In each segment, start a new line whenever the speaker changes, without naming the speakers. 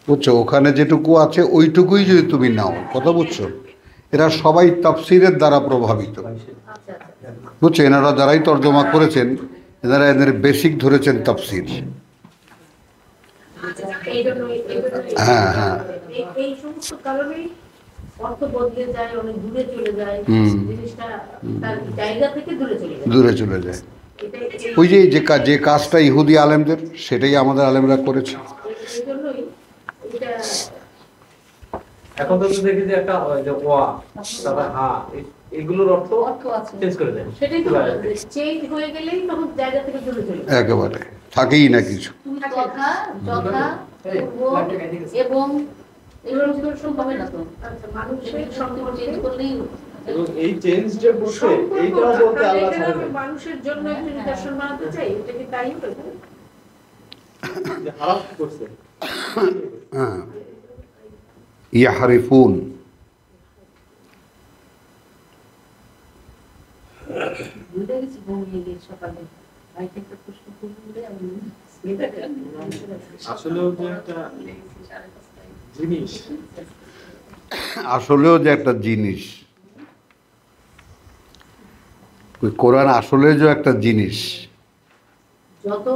বুঝছো, ওখানে যেটুকু আছে ওইটুকুই যদি তুমি নাও, কথা বুঝছো? এরা সবাই তাফসিরের দ্বারা প্রভাবিত, বুঝছো? এনারা যারাই তর্জমা করেছেন এনারা এদের বেসিক ধরেছেন তাফসির। হ্যাঁ হ্যাঁ,
এই সমস্ত কারণেই অর্থ বদলে যায়, অনেক দূরে চলে যায়, জিনিসটা তার জায়গা থেকে দূরে চলে যায়।
ওই যে কাজটা ইহুদি আলেমদের, সেটাই আমাদের আলেমরা করেছে।
এখন তো দেখি যে একটা যে ওয়া তারপর হা এগুলোর অর্থ চেঞ্জ করে দেন,
সেটাই তো চেঞ্জ হয়ে গেলেই তখন জায়গা থেকে দূরে চলে যায়,
একেবারে থাকেই না কিছু।
কথা যথা এবং এগুলো সম্ভব হবে না তো। আচ্ছা, মানুষের সম্পর্ক চেঞ্জ করলেই
এবং এই চেঞ্জ যে বলছে এইটাও বলতে আল্লাহ ছাড়েন
মানুষের জন্য একটু নিদর্শন বানাতে চাই, এটা কি তাই হবে?
যে হারাম করছে।
হ্যাঁ, ইয়াহরিফুন,
বুঝে গেছি ঘুমিয়ে গিয়ে সকালে ভাইকে একটা প্রশ্ন করলে আমি
আসলেও যে একটা জিনিস,
আসলেও যে একটা জিনিস, কোরআন আসলে যে একটা জিনিস।
যত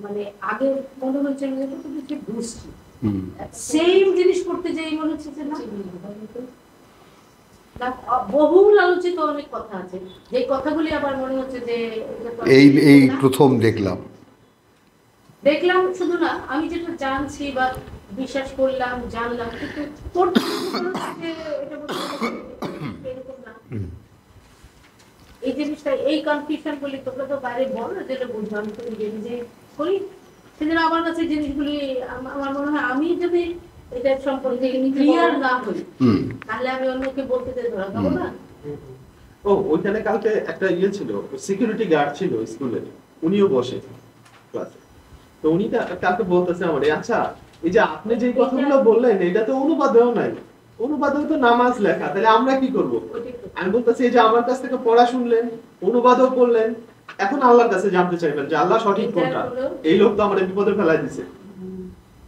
মানে আগে মনে হয়েছিল যে কত কিছু ঘুরছি, সেম জিনিস করতে যাই মনে হচ্ছে যে না, বহুল আলোচিত অনেক কথা আছে, যে কথাগুলি আবার মনে হচ্ছে যে
এই প্রথম দেখলাম।
শুধু না, আমি যেটা জানছি বা বিশ্বাস করলাম, জানলাম, কিন্তু করতে এরকম না। এই জিনিসটা, এই কনফিউশন বলি, তোমরা তো বাইরে বলো যেটা বুঝবো, আমি তো নিজে করি, সেদিন আমার কাছে জিনিসগুলি আমার মনে হয় আমি যদি এটা সম্পর্কে ক্লিয়ার না হই তাহলে আমি অন্যকে বলতে ধরা খাবো না।
ও ওইখানে কালকে একটা ছিল, সিকিউরিটি গার্ড ছিল স্কুলের, উনিও বসে ক্লাসে। তো উনি কালকে বলতেছে আমারে, আচ্ছা এই যে আপনি যে কথাগুলো বললেন এটা তো অনুবাদেও নাই, অনুবাদেও তো নামাজ লেখা, তাহলে আমরা কি করব? আমি বলতেছি এই যে আমার কাছ থেকে পড়া শুনলেন, অনুবাদও করলেন, এখন আল্লাহর কাছে জানতে চাইবেন যে আল্লাহ সঠিক কোনটা। এই লোক তো আমাদের বিপদে ফেলাই দিছে।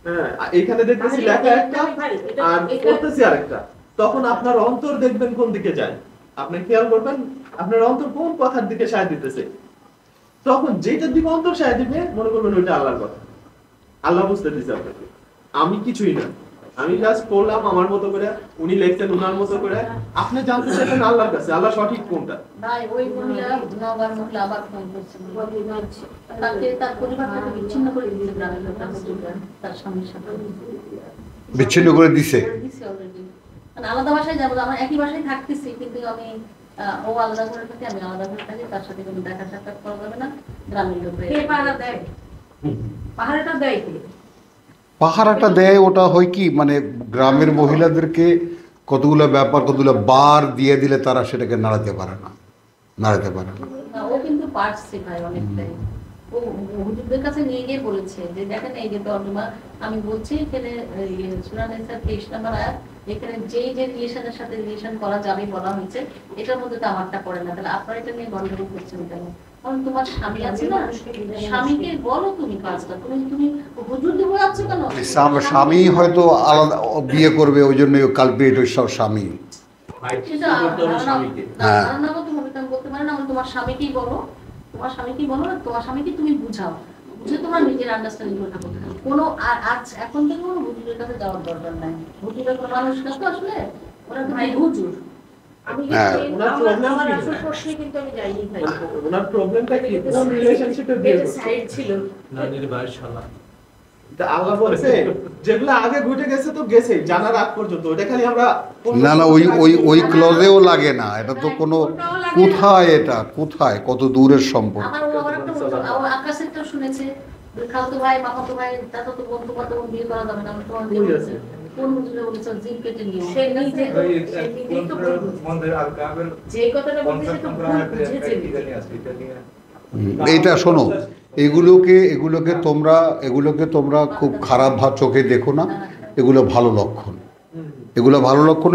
হ্যাঁ, এখানে দেখতেছি লেখা একটা আর করতেছি আরেকটা। তখন আপনার অন্তর দেখবেন কোন দিকে যায়, আপনি খেয়াল করবেন আপনার অন্তর কোন কথার দিকে সায় দিতেছে। তখন যেটার দিকে অন্তর সায় দিবে মনে করবেন ওইটা আল্লাহর কথা, আল্লাহ বুঝতে দিচ্ছে আপনাকে, আমি কিছুই না, আমি জাস্ট পড়লাম আমার মতো করে, উনি লিখছেন ওনার মতো করে, আপনি জানতে চাইবেন আল্লাহর কাছে আল্লাহ সঠিক কোনটা।
ভাই ওই মহিলা নবার মহিলা আবার ফোন করছে, তাকে তার পরিবার থেকে বিচ্ছিন্ন করে দিয়েছে, গ্রামের লোক তার স্বামীর সাথে
বিচ্ছিন্ন করে দিছে
অলরেডি। মানে আলাদা ভাষায় যাবো, আমরা একই ভাষায় থাকতেছি কিন্তু আমি ও আলাদা করে থাকি, আমি আলাদা করে থাকি, তার সাথে কোনো দেখা সাক্ষাৎ করা যাবে না। গ্রামের লোক পাহারা দেয়, পাহারাটা দেয় কি?
পাহারাটা দেয়, ওটা হয় কি মানে গ্রামের মহিলাদেরকে কতগুলো ব্যাপার, কতগুলো বার দিয়ে দিলে তারা সেটাকে নাড়াতে পারে না।
ও কিন্তু পারছে ভাই অনেকটাই। ও হুজুরদের কাছে নিয়ে গিয়ে বলেছে যে দেখেন এই যে তর্জমা আমি বলছি, এখানে সূরা নিসার 23 নম্বর আয়াত, এখানে যেই যে রিলেশনের সাথে রিলেশন করা যাবে বলা হয়েছে, এটার মধ্যে তো আমারটা পড়ে না, তাহলে আপনারা এটা নিয়ে গন্ডগোল করছেন কেন? কারণ তোমার স্বামী আছে না, স্বামীকে বলো তুমি কাজটা, তুমি হুজুরদের বোঝাচ্ছ কেন?
স্বামী হয়তো আলাদা বিয়ে করবে, ওই জন্য কালপ্রিট ওই সব স্বামী।
বলতে পারে না, তোমার স্বামীকেই বলো, তোমার স্বামীকেই বলো না, তোমার স্বামীকে তুমি বুঝাও, বুঝে তোমার নিজের আন্ডারস্ট্যান্ডিং করে থাকো। কোনো আজ এখন থেকে কোনো হুজুরের কাছে যাওয়ার দরকার নাই। হুজুরের কোনো মানুষ না তো আসলে, ওরা ভাই হুজুর। আমি আমার আসল প্রশ্নে কিন্তু আমি যাইনি ভাই,
ওনার প্রবলেমটা কি কোন রিলেশনশিপে বিয়ে
সাইড ছিল
না নির্বাচশালা। আল্লাহ বলছে যেগুলো আগে ঘটে গেছে তো গেছে, জানার আগ পর্যন্ত, ওটা খালি আমরা
না ওই ক্লজেও লাগে না, এটা তো কোনো কোথায়, এটা কোথায় কত দূরের সম্পর্ক।
আমার আকাশেরটা শুনেছে, খালতো ভাই মামাতো ভাই দাদাতো বন্ধু কত বিয়ে করা যাবে না, তোমার বিয়ে হয়েছে কোন হুজুরে বলেছে জিম কেটে নিও, সে নিজে তো মন্দির আল কাবের যে কথাটা বলছে তো বুঝেছে।
এইটা শোনো, এগুলোকে তোমরা খুব খারাপ চোখে দেখো না, এগুলো ভালো লক্ষণ।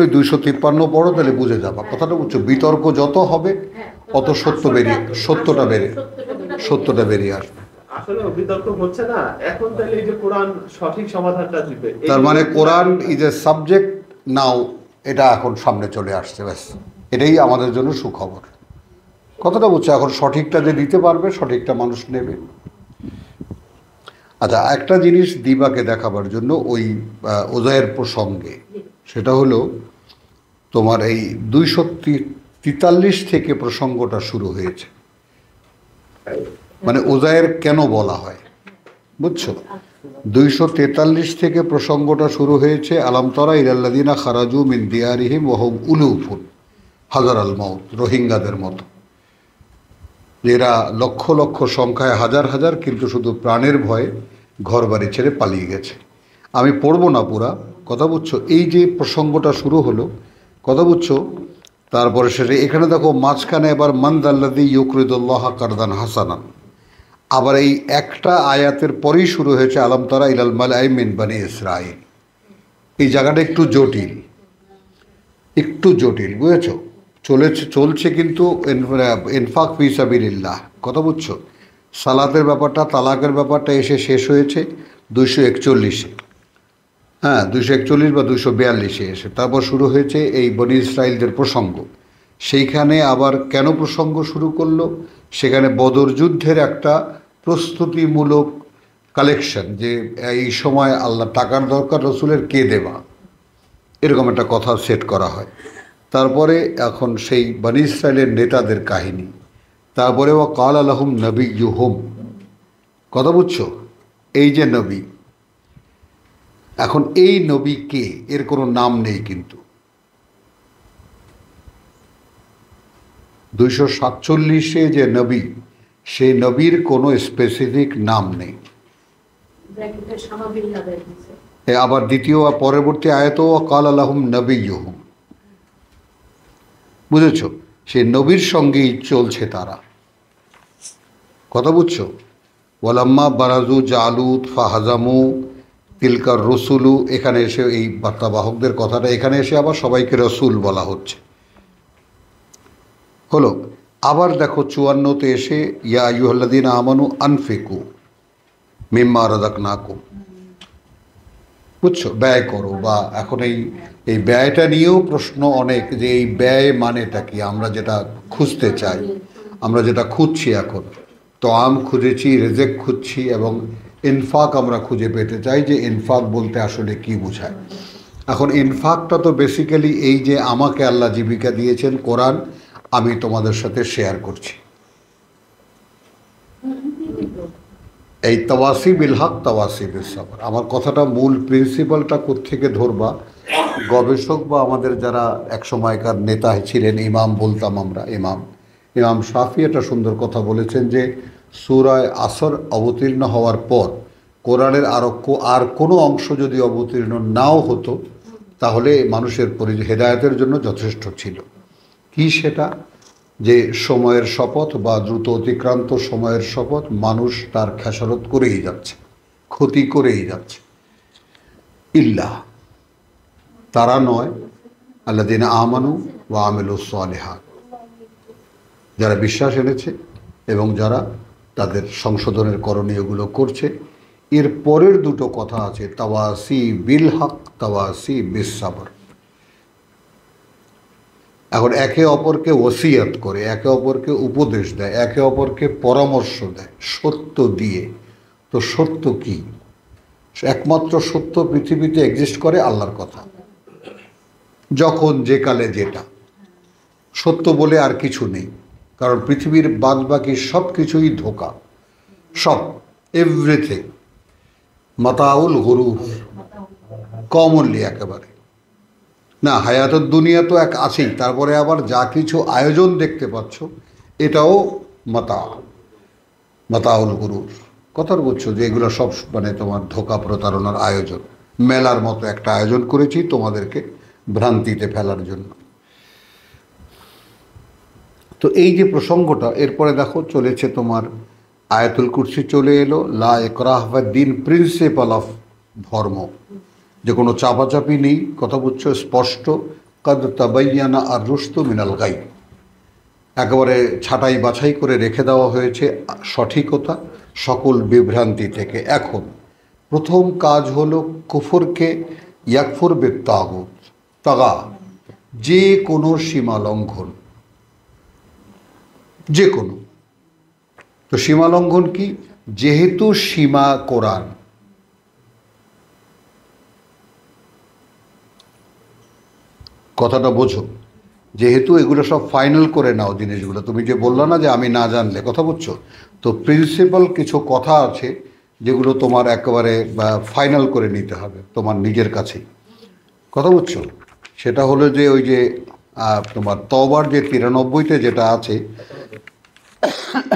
ওই 253 পড়ো, তাহলে বুঝে যাবা কথাটা, বুঝছো? বিতর্ক যত হবে অত সত্যটা বেরিয়ে আসবে।
আসলে বিতর্ক হচ্ছে না এখন, তাহলে এই যে কোরআন সঠিক সমাধানটা দিবে,
তার মানে কোরআন ইজ এ সাবজেক্ট নাও, এটা এখন সামনে চলে আসছে, ব্যাস এটাই আমাদের জন্য সুখবর। কথাটা বুঝছো? এখন সঠিকটা যে দিতে পারবে, সঠিকটা মানুষ নেবে। আচ্ছা, একটা জিনিস দিবাকে দেখাবার জন্য ওই ওজায়ের প্রসঙ্গে, সেটা হলো তোমার এই 243 থেকে প্রসঙ্গটা শুরু হয়েছে। মানে ওজায়ের কেন বলা হয় বুঝছো? 243 থেকে প্রসঙ্গটা শুরু হয়েছে। আলাম তারা ইলাল্লাযিনা খারাজু মিন দিয়ারিহিম ওয়া হুম উলুফুন হাজার আল মাউত, রোহিঙ্গাদের মতো, এরা লক্ষ লক্ষ সংখ্যায় হাজার হাজার, কিন্তু শুধু প্রাণের ভয়ে ঘর বাড়ি ছেড়ে পালিয়ে গেছে। আমি পড়বো না পুরা, কথা বুঝছো? এই যে প্রসঙ্গটা শুরু হলো, কথা বুঝছো? তারপরে সেটা এখানে দেখো মাঝখানে এবার মানদাল্লাযী ইউকরিদুল্লাহ কারদান হাসানান, আবার এই একটা আয়াতের পরেই শুরু হয়েছে আলাম তারা ইলাল মালাই মিন বানি ইসরাইল। এই জায়গাটা একটু জটিল, একটু জটিল, বুঝেছো? চলছে কিন্তু ইনফাক ফি সাবিলিল্লাহ, কথা বুঝছো? সালাতের ব্যাপারটা, তালাকের ব্যাপারটা এসে শেষ হয়েছে 241-এ, হ্যাঁ 241 বা 242-এ এসে, তারপর শুরু হয়েছে এই বনি ইসরাইলদের প্রসঙ্গ। সেইখানে আবার কেন প্রসঙ্গ শুরু করলো? সেখানে বদর যুদ্ধের একটা প্রস্তুতিমূলক কালেকশন, যে এই সময় আল্লাহ টাকার দরকার, রসুলের কে দেবা, এরকম একটা কথা সেট করা হয়। তারপরে এখন সেই বনি ইসরাইলের নেতাদের কাহিনী, তারপরে ও কাল আলহুম নবী ইউহুম, কথা বুঝছো? এই যে নবী, এখন এই নবী কে, এর কোনো নাম নেই, কিন্তু 247-এ যে নবী, সেই নবীর কোনো স্পেসিফিক নাম নেই। আবার দ্বিতীয় পরবর্তী আয়াতও কাল আলহুম নবী ইউহুম, বুঝেছ? সেই নবীর সঙ্গেই চলছে তারা, কথা বুঝছো? ওয়ালাম্মা বারাজু জালুত ফাহাজামু তিলকার রসুলু, এখানে এসে এই বার্তাবাহকদের কথাটা, এখানে এসে আবার সবাইকে রসুল বলা হচ্ছে, হলো। আবার দেখো 54-তে এসে ইয়া আইয়ুহাল্লাযীনা আমানু আনফিকু মিম্মা রাযাকনাকুম, বুঝছো? ব্যয় করো। বা এখন এই ব্যয়টা নিয়েও প্রশ্ন অনেক, যে এই ব্যয় মানেটা কি, আমরা যেটা খুঁজতে চাই, আমরা যেটা খুঁজছি এখন, তো খুঁজেছি, রেজেক খুঁজছি, এবং ইনফাক আমরা খুঁজে পেতে চাই, যে ইনফাক বলতে আসলে কি বোঝায়। এখন ইনফাকটা তো বেসিক্যালি এই যে আমাকে আল্লাহ জীবিকা দিয়েছেন, কোরআন আমি তোমাদের সাথে শেয়ার করছি, এই তাওয়াসি বিল হক তাওয়াসি বিস সাবর। আমার কথাটা মূল প্রিন্সিপালটা কোত্থেকে ধরবা, গবেষক বা আমাদের যারা এক সময়কার নেতা ছিলেন, ইমাম বলতাম আমরা, ইমাম শাফি একটা সুন্দর কথা বলেছেন, যে সূরা আসর অবতীর্ণ হওয়ার পর কোরআনের আর কোনো অংশ যদি অবতীর্ণ নাও হতো, তাহলে মানুষের হেদায়েতের জন্য যথেষ্ট ছিল। কি সেটা? যে সময়ের শপথ বা দ্রুত অতিক্রান্ত সময়ের শপথ, মানুষ তার খেসারত করেই যাচ্ছে, ক্ষতি করেই যাচ্ছে। ইল্লাহ, তারা নয়, আল্লাযীনা আমানু ওয়া আমিলুস সালিহাত, যারা বিশ্বাস এনেছে এবং যারা তাদের সংশোধনের করণীয়গুলো করছে। এর পরের দুটো কথা আছে, তাওয়াসি বিল হক তাওয়াসি বিস সাবর। এখন একে অপরকে ওসিয়াত করে, একে অপরকে উপদেশ দেয়, একে অপরকে পরামর্শ দেয় সত্য দিয়ে। তো সত্য কি? একমাত্র সত্য পৃথিবীতে এক্সিস্ট করে আল্লাহর কথা, যখন যে কালে যেটা সত্য বলে আর কিছু নেই। কারণ পৃথিবীর বাদবাকি সব কিছুই ধোঁকা, সব, এভরিথিং মাতাউল গুরুর, কমনলি একেবারে না। হায়াতুদ দুনিয়া তো এক আছেই, তারপরে আবার যা কিছু আয়োজন দেখতে পাচ্ছ, এটাও মাতাউল গুরুর। কথার বুঝছো? যে এগুলো সব মানে তোমার ধোঁকা, প্রতারণার আয়োজন। মেলার মতো একটা আয়োজন করেছি তোমাদেরকে ভ্রান্তিতে ফেলার জন্য। তো এই যে প্রসঙ্গটা, এরপরে দেখো চলেছে তোমার আয়াতুল কুরসি চলে এলো, লা ইকরাহ ফিদ-দীন, প্রিন্সিপাল অফ ধর্ম, যে কোনো চাপাচাপি নেই, কথা বুঝছো? স্পষ্ট, কাদ তাবাইয়ানা আর রুশদু মিনাল গাই, একেবারে ছাঁটাই বাছাই করে রেখে দেওয়া হয়েছে সঠিকতা, সকল বিভ্রান্তি থেকে। এখন প্রথম কাজ হলো কুফরকে ইয়াকফুর বিত্তাগুত, তাগা, যে কোনো সীমা লঙ্ঘন, যে কোনো। তো সীমা লঙ্ঘন কি? যেহেতু সীমা কোরআন, কথাটা বোঝো, যেহেতু এগুলো সব ফাইনাল করে নাও জিনিসগুলো। তুমি যে বললো না যে আমি না জানলে, কথা বুঝছো? তো প্রিন্সিপাল কিছু কথা আছে যেগুলো তোমার একেবারে ফাইনাল করে নিতে হবে তোমার নিজের কাছেই, কথা বুঝছো? সেটা হলো যে ওই যে তোমার তওবার যে 93-তে যেটা আছে,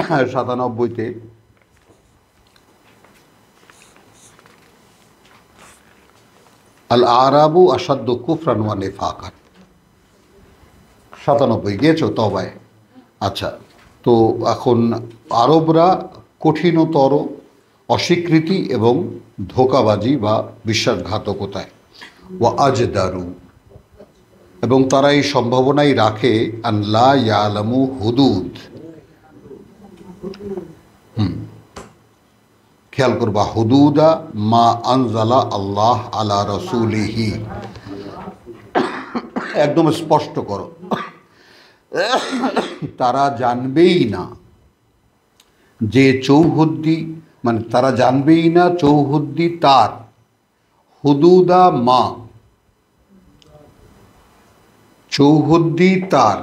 97-তে, আল আরাবু আসাদ্দু কুফরান ওয়া নিফাকান, 97 গিয়েছো তওবায়? আচ্ছা, তো এখন আরবরা কঠিনতর অস্বীকৃতি এবং ধোঁকাবাজি বা বিশ্বাসঘাতকতায়, ওয়া আজদারু, এবং তারা এই সম্ভাবনাই রাখে আল্লা ইয়ালামু হুদুদ। খেয়াল করবা, হুদুদা মা আনজালা আল্লাহ আলা রসুলিহি, একদম স্পষ্ট করো। তারা জানবেই না যে চৌহদ্দি, মানে তারা জানবেই না চৌহদ্দি তার, হুদুদা মা, চৌহদ্দি তার,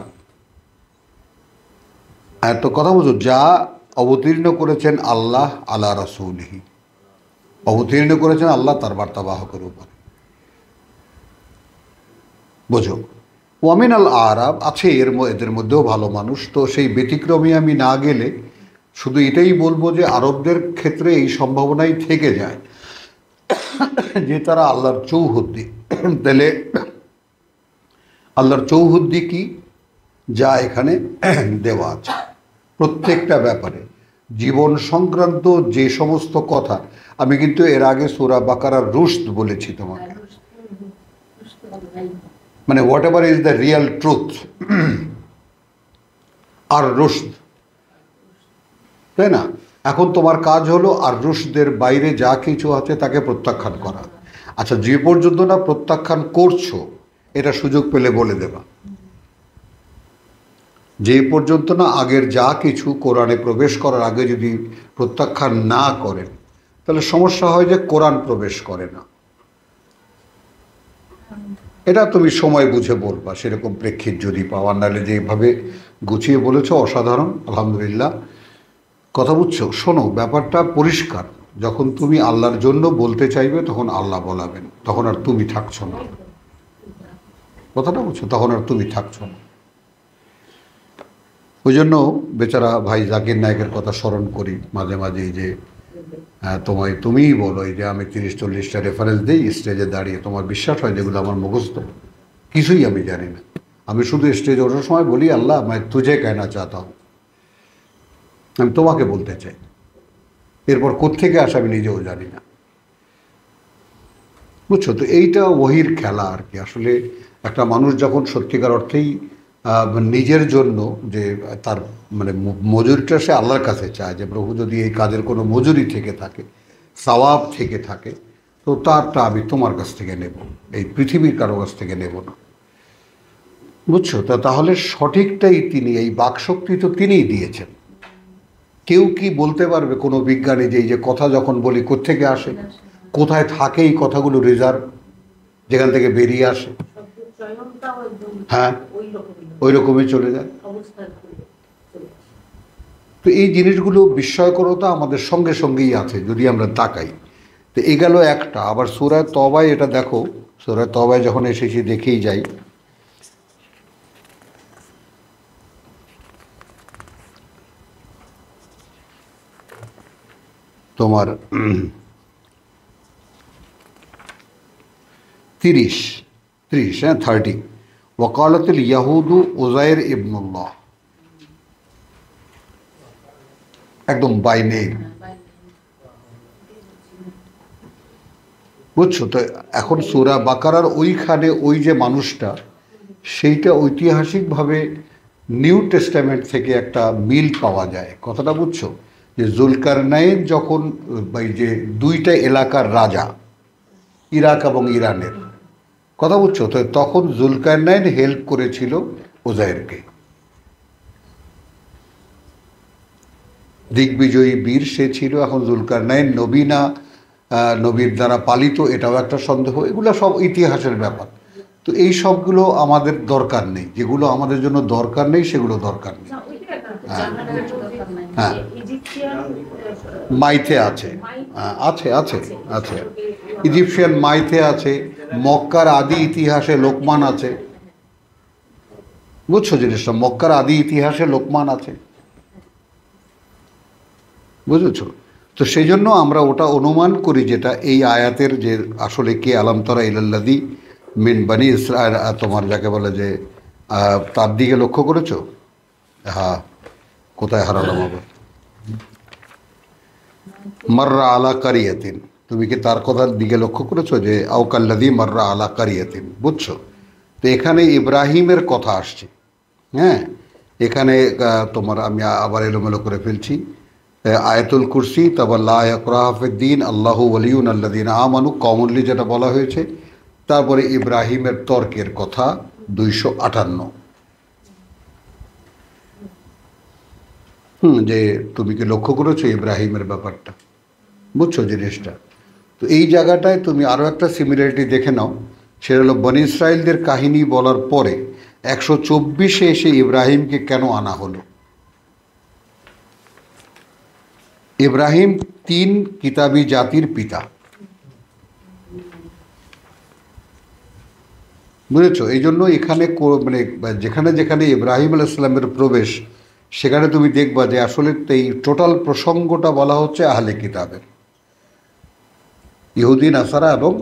এত কথা বুঝো, যা অবতীর্ণ করেছেন আল্লাহ আলা রাসূলিহি, অবতীর্ণ করেছেন আল্লাহ তার বার্তাবাহকের উপরে, বোঝো। ওয়ামিন আল আরাব, আছে এদের মধ্যেও ভালো মানুষ। তো সেই ব্যতিক্রমে আমি না গেলে শুধু এটাই বলবো যে আরবদের ক্ষেত্রে এই সম্ভাবনাই থেকে যায় যে তারা আল্লাহর চৌহদ্দি। তাহলে আল্লাহর চৌহদ্দি কি? যা এখানে দেওয়া আছে প্রত্যেকটা ব্যাপারে, জীবন সংক্রান্ত যে সমস্ত কথা। আমি কিন্তু এর আগে সূরা বাকারার রুশদ বলেছি তোমাকে, মানে whatever is the real truth আর রুশদ, তাই না? এখন তোমার কাজ হলো আর রুশদের বাইরে যা কিছু আছে তাকে প্রত্যাখ্যান করা। আচ্ছা, যে পর্যন্ত না প্রত্যাখ্যান করছো, এটা সুযোগ পেলে বলে দেবা, যে পর্যন্ত না আগের যা কিছু কোরআনে প্রবেশ করার আগে যদি প্রত্যাখ্যান না করেন, তাহলে সমস্যা হয় যে কোরআন প্রবেশ করে না। এটা তুমি সময় বুঝে বলবা, সেরকম প্রেক্ষিত যদি পাওয়া, নাহলে যেভাবে গুছিয়ে বলেছো অসাধারণ, আলহামদুলিল্লাহ। কথা বুঝছো? শোনো, ব্যাপারটা পরিষ্কার। যখন তুমি আল্লাহর জন্য বলতে চাইবে তখন আল্লাহ বলাবেন, তখন আর তুমি থাকছো না, কথাটা বুঝছো? তখন আর তুমি থাকছো না। ওই জন্য বেচারা ভাই জাকির নায়কের কথা স্মরণ করি মাঝে মাঝেই, যে তুমিই বলো এই যে আমি 30-40টা রেফারেন্স দিই স্টেজে দাঁড়িয়ে, তোমার বিশ্বাস হয় যেগুলো আমার মুখস্থ? কিছুই আমি জানি না। আমি শুধু স্টেজে ওঠার সময় বলি, আল্লাহ मैं तुझे कहना चाहता हूँ, আমি তোমাকে বলতে চাই। এরপর কোত্থেকে আসে আমি নিজেও জানি না, বুঝছো? তো এইটা ওহির খেলা আর কি। আসলে একটা মানুষ যখন সত্যিকার অর্থেই নিজের জন্য, যে তার মানে মজুরিটা সে আল্লাহর কাছে চায়, যে প্রভু যদি এই কাজের কোনো মজুরি থেকে থাকে, সওয়াব থেকে থাকে, তো তারটা আমি তোমার কাছ থেকে নেব, এই পৃথিবীর কারো কাছ থেকে নেব না, বুঝছো? তাহলে সঠিকটাই তিনি, এই বাকশক্তি তো তিনিই দিয়েছেন। কেউ কি বলতে পারবে কোনো বিজ্ঞানী যে এই যে কথা যখন বলি কোত্থেকে আসে, কোথায় থাকে এই কথাগুলো রিজার্ভ, যেখান থেকে বেরিয়ে আসে? হ্যাঁ, ওই রকমই চলে যায়। তো এই জিনিসগুলো বিস্ময়করতা আমাদের সঙ্গে সঙ্গেই আছে যদি আমরা তাকাই। তো এ গেল একটা। আবার সূরা তওবায় এটা দেখো, সূরা তওবায় যখন এসেছি দেখেই যাই, তোমার 30 হ্যাঁ 30, ওয়াকালাতুল ইয়াহুদু উযাইর ইবনুল্লাহ, একদম বাই নেম, বুঝছো? তো এখন সূরা বাকারার ওইখানে ওই যে মানুষটা, সেইটা ঐতিহাসিকভাবে নিউ টেস্টামেন্ট থেকে একটা মিল পাওয়া যায়, কথাটা বুঝছো? যে জুলকারনাইন যখন এই যে দুইটা এলাকার রাজা, ইরাক এবং ইরানের, কথা বুঝছো তো, তখন জুলকারনাইন হেল্প করেছিল উজাইরকে। দিগ্বিজয়ী বীর সে ছিল। এখন জুলকারনাইন নবী না নবীর দ্বারা পালিত, এটাও একটা সন্দেহ। এগুলো সব ইতিহাসের ব্যাপার। তো এই সবগুলো আমাদের দরকার নেই, যেগুলো আমাদের জন্য দরকার নেই সেগুলো দরকার নেই। হ্যাঁ, মাইথে আছে, আছে আছে আছে, ইজিপশিয়ান মাইথে আছে, মক্কার আদি ইতিহাসে লোকমান আছে, বুঝছো জিনিসটা, মক্কার আদি ইতিহাসে লোকমান আছে, বুঝেছো? তো সেই জন্য আমরা ওটা অনুমান করি, যেটা এই আয়াতের যে আসলে কে আলাম তরা ইলাল্লাযী মিন বানি ইসরাইল, তোমার যাকে বলে যে তার দিকে লক্ষ্য করেছো? হ্যাঁ, কোথায় হারালাম আবার? মাররা আলা কারিয়াতিন, তুমি কি তার কথার দিকে লক্ষ্য করেছো যে আওকাল্লাযী মাররা আলা কারিয়াতিন, বুঝছো? তো এখানে ইব্রাহিমের কথা আসছে। হ্যাঁ, এখানে তোমার আমি আবার এলোমেলো করে ফেলছি, আয়াতুল কুরসি, তারপর লা ইকরাহা ফিদ্দীন, আল্লাহু ওয়ালিয়ুন আল্লাযীনা আমানু, কমনলি যেটা বলা হয়েছে। তারপরে ইব্রাহিমের তর্কের কথা 258। যে তুমি কি লক্ষ্য করেছো ইব্রাহিমের ব্যাপারটা, বুঝছো জিনিসটা? তো এই জায়গাটায় তুমি আরও একটা সিমিলারিটি দেখে নাও, সেটা হলো বনি ইসরাইলদের কাহিনী বলার পরে 124-এ এসে ইব্রাহিমকে কেন আনা হলো। ইব্রাহিম 3 কিতাবী জাতির পিতা, বুঝেছো? এই জন্য এখানে মানে যেখানে যেখানে ইব্রাহিম আলাইহিস সালামের প্রবেশ, সেখানে তুমি দেখবা যে আসলে এই টোটাল প্রসঙ্গটা বলা হচ্ছে আহলে কিতাবের, ইহুদি, নাসারা এবং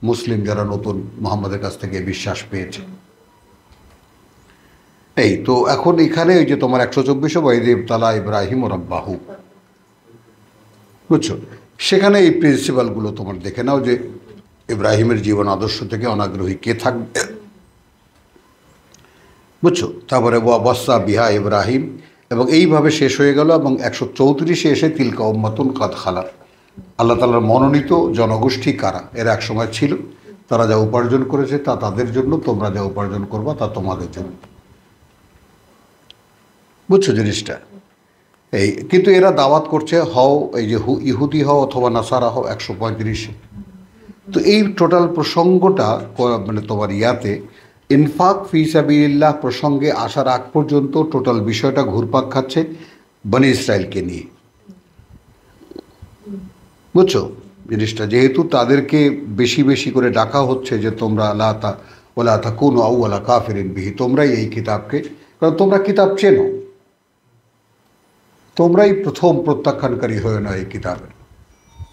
মুসলিম যারা নতুন মুহাম্মাদের কাছ থেকে বিশ্বাস পেয়েছে। এই তো এখন এখানে ওই যে তোমার 124 ওয়াইদ ইবতালা ইব্রাহিম রাব্বাহু, বুঝছো? সেখানে এই প্রিন্সিপালগুলো তোমার দেখে নাও যে ইব্রাহিমের জীবন আদর্শ থেকে অনাগ্রহী কে থাকবে, বুঝছো? তারপরে ওয়াসা বিহা ইব্রাহিম, এবং এইভাবে শেষ হয়ে গেল। এবং 134-এ এসে তিলকা উম্মাতুন কাদ খালাত, আল্লাহ তাআলার মনোনীত জনগোষ্ঠী কারা? এরা এক সময় ছিল, তারা যা উপার্জন করেছে তা তাদের জন্য, তোমরা যা উপার্জন করবা তা তোমাদের জন্য, বুঝছো জিনিসটা? এই কিন্তু এরা দাওয়াত করছে হও, এই যে ইহুদি হও অথবা নাসারা হও 135-এ। তো এই টোটাল প্রসঙ্গটা মানে তোমার ইয়াতে ইনফাক ফি সাবিলিল্লাহ প্রসঙ্গে আসার আগ পর্যন্ত টোটাল বিষয়টা ঘুরপাক খাচ্ছে বনি ইসরায়েলকে নিয়ে, বুঝছো জিনিসটা? যেহেতু তাদেরকে বেশি বেশি করে ডাকা হচ্ছে যে তোমরা ওলা তাকুনু আউওয়ালা কাফিরিন বিহি, তোমরাই এই কিতাবকে, কারণ তোমরা কিতাব চেনো, তোমরাই প্রথম প্রত্যাখ্যানকারী হয়ে না এই কিতাবের।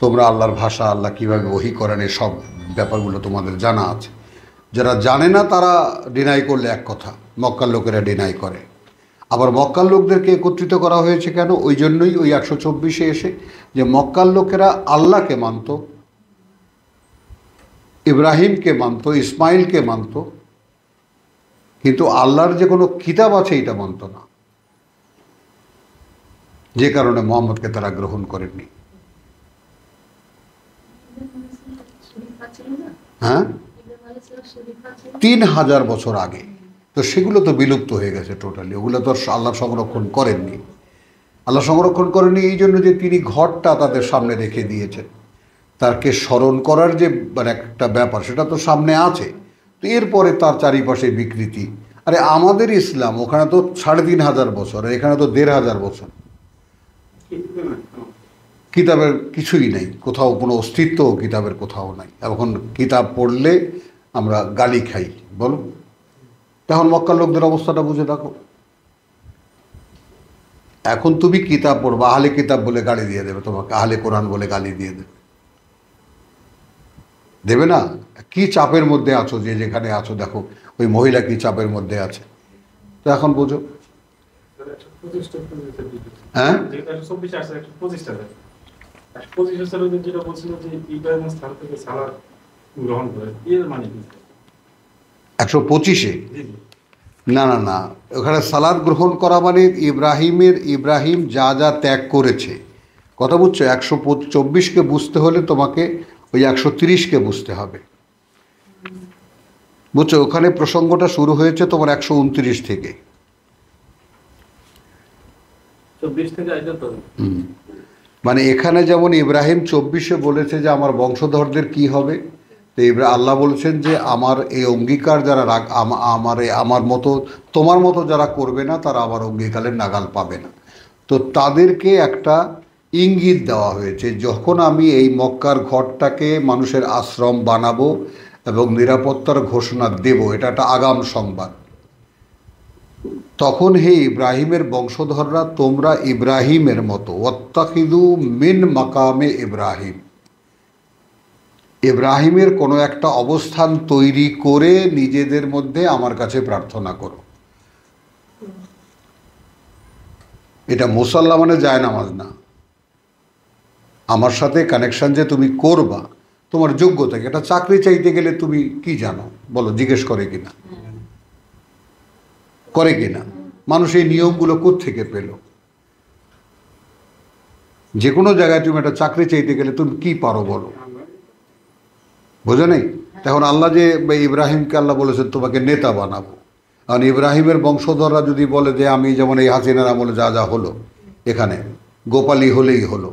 তোমরা আল্লাহর ভাষা, আল্লাহ কীভাবে ওহী করেন, এই সব ব্যাপারগুলো তোমাদের জানা আছে। যারা জানে না তারা ডিনাই করলে এক কথা, মক্কার লোকেরা ডিনাই করে। আবার মক্কার লোকদেরকে একত্রিত করা হয়েছে কেন? ওই জন্যই ওই 124-এ এসে যে মক্কার লোকেরা আল্লাহকে মানত, ইব্রাহিমকে মানত, ইসমাইলকে মানত, কিন্তু আল্লাহর যে কোনো কিতাব আছে এটা মানত না, যে কারণে মুহাম্মদকে তারা গ্রহণ করেননি। হ্যাঁ, 3000 বছর আগে। তো সেগুলো তো বিলুপ্ত হয়ে গেছে টোটালি, ওগুলো তো আল্লাহ সংরক্ষণ করেননি। আল্লাহ সংরক্ষণ করেননি এই জন্য যে তিনি ঘরটা তাদের সামনে রেখে দিয়েছেন, তাকে স্মরণ করার যে মানে একটা ব্যাপার সেটা তো সামনে আছে। তো এরপরে তার চারিপাশে বিকৃতি। আরে আমাদের ইসলাম ওখানে তো 3500 বছর, আর এখানে তো 1500 বছর। কিতাবের কিছুই নেই, কোথাও কোনো অস্তিত্ব কিতাবের কোথাও নাই। এখন কিতাব পড়লে আমরা গালি খাই, বলো? তখন মক্কার লোকদের অবস্থাটা বুঝে দেখো। এখন তুমি কিতাব পড়বা, আহলে কিতাব বলে গালি দিয়ে দেবে তোমাকে, আহলে কোরআন বলে গালি দিয়ে দেবে, দেবে না? কি চাপের মধ্যে আছো, যে যেখানে আছো দেখো ওই মহিলা কি চাপের মধ্যে আছে। তো এখন বুঝো। হ্যাঁ, 125-এ না না না, ওখানে সালাদ গ্রহণ করা মানে ইব্রাহিম যা যা ত্যাগ করেছে কথা বুঝছো? 124কে বুঝতে হলে তোমাকে ওই 130কে বুঝতে হবে, বুঝছো? ওখানে প্রসঙ্গটা শুরু হয়েছে তোমার 129 থেকে।
24 থেকে আইতো তো।
মানে এখানে যেমন ইব্রাহিম 24-এ বলেছে যে আমার বংশধরদের কি হবে, তো আল্লাহ বলেছেন যে আমার এই অঙ্গীকার যারা আমার মতো তোমার মতো যারা করবে না তারা আমার অঙ্গীকারের নাগাল পাবে না। তো তাদেরকে একটা ইঙ্গিত দেওয়া হয়েছে, যখন আমি এই মক্কার ঘরটাকে মানুষের আশ্রম বানাবো এবং নিরাপত্তার ঘোষণা দেব, এটা একটা আগাম সংবাদ, তখন হে ইব্রাহিমের বংশধররা তোমরা ইব্রাহিমের মতো ওয়াত্তাখিদু মিন মাকামে ইব্রাহিম, ইব্রাহিমের কোনো একটা অবস্থান তৈরি করে নিজেদের মধ্যে আমার কাছে প্রার্থনা করো। এটা মুসাল্লা মানে যায় নামাজ না, আমার সাথে কানেকশন যে তুমি করবা তোমার যোগ্যতা। একটা চাকরি চাইতে গেলে তুমি কি জানো বলো, জিজ্ঞেস করে কিনা, করে কিনা? মানুষ এই নিয়মগুলো কোত্থেকে পেল? যে কোনো জায়গায় তুমি একটা চাকরি চাইতে গেলে তুমি কি পারো বলো, বোঝো নেই? তখন আল্লাহ যে ইব্রাহিমকে আল্লাহ বলেছেন তোমাকে নেতা বানাবো, কারণ ইব্রাহিমের বংশধররা যদি বলে যে আমি যেমন এই হাসিনার আমলে যা যা হলো, এখানে গোপালী হলেই হলো,